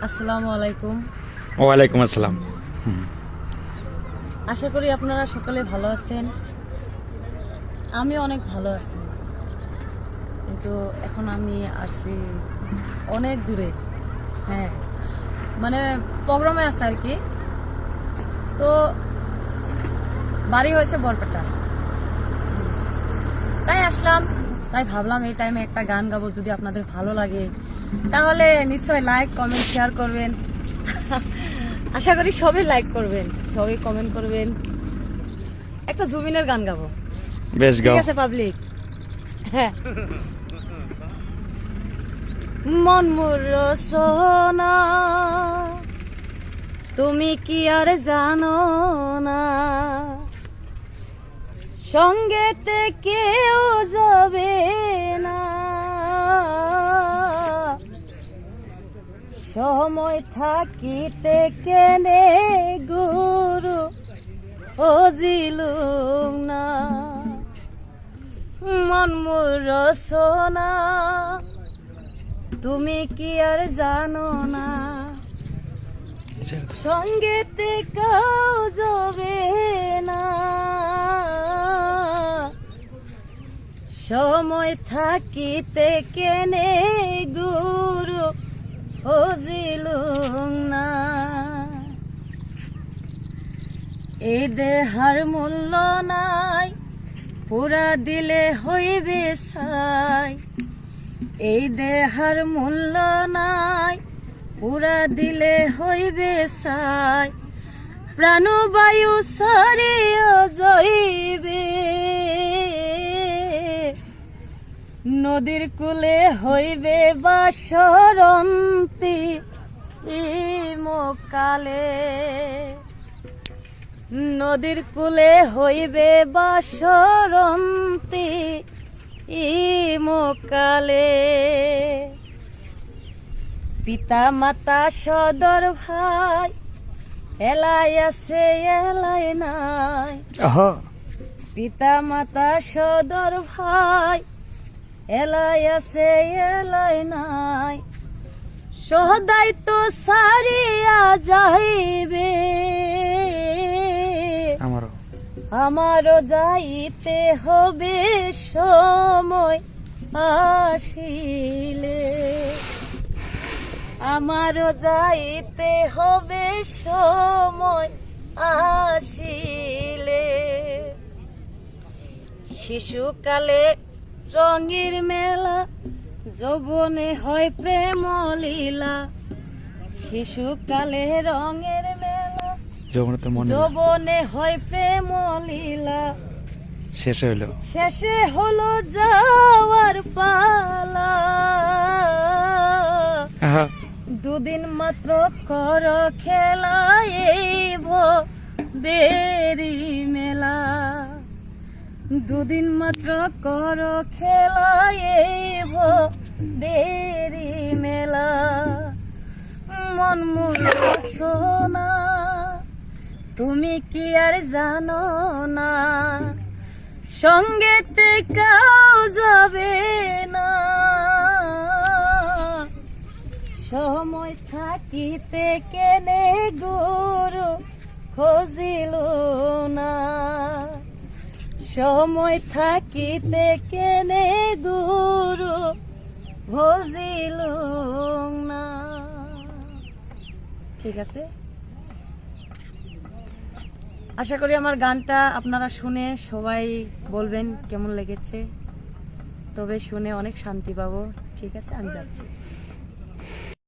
আসসালামু আলাইকুম। ওয়ালাইকুম আসসালাম। আশা করি আপনারা সকলে ভালো আছেন। আমি অনেক ভালো আছি, কিন্তু এখন আমি আসছি অনেক দূরে। হ্যাঁ, মানে প্রোগ্রামে আছে আর কি। তো বাড়ি হয়েছে বরপেটা, তাই আসলাম। তাই ভাবলাম এই টাইমে একটা গান গাবো, যদি আপনাদের ভালো লাগে তাহলে নিশ্চয়ই লাইক কমেন্ট শেয়ার করবেন। আশা করি সবাই লাইক করবেন, সবাই কমেন্ট করবেন। একটা জুবিনের গান গাবো, বেশ ঠিক গাও। আছে পাবলিক? হ্যাঁ। মন মোর রচনা তুমি কি আর জানো না, সঙ্গেতে কেউ যাবে না, সময় থাকিতে কেনে গুরু অজিলুম না। মন মোর রচনা তুমি কি আর জানো না, সঙ্গেতে কেউ যাবে না, সময় থাকিতে কেনে গুরু বুঝিলুম না। এই দেহার মূল্য নাই, পুরা দিলে হইবে ছাই। এই দেহার মূল্য নাই, পুরা দিলে হইবে ছাই। প্রাণবায়ু সারিয়া যাইবে, নদীর কূলে হইবে বাসরন্তি ইমকালে। নদীর কূলে হইবে বাসরন্তি ইমকালে। পিতা মাতা সদর ভাই, এলাই আছে এলাই নাই। পিতা মাতা সদর ভাই, এলাই আছে এলাই নাই। সদাই তো সারিয়া যাইবে, আমারও যাইতে হবে সময় আসিলে। আমারও যাইতে হবে সময় আসিলে। শিশুকালে রঙের মেলা, যৌবনে হয় প্রেম লীলা। শিশুকালে রঙের মেলা, যৌবনে হয় প্রেম লীলা। শেষে হলো যাওয়ার পালা। দুদিন মাত্র কর খেলা, এই ভবেরি মেলা। দুদিন মাত্র কর খেলা, এই ভবেরি মেলা। মন মোর রচনা তুমি কি আর জানো না, সঙ্গেতে কেউ যাবে না, সময় থাকিতে কেনে গুরু খোঁজিল না। সময় থাকিতে কেনে গুরু ভজিল না। ঠিক আছে, আশা করি আমার গানটা আপনারা শুনে সবাই বলবেন কেমন লেগেছে। তবে শুনে অনেক শান্তি পাবো। ঠিক আছে, আমি যাচ্ছি।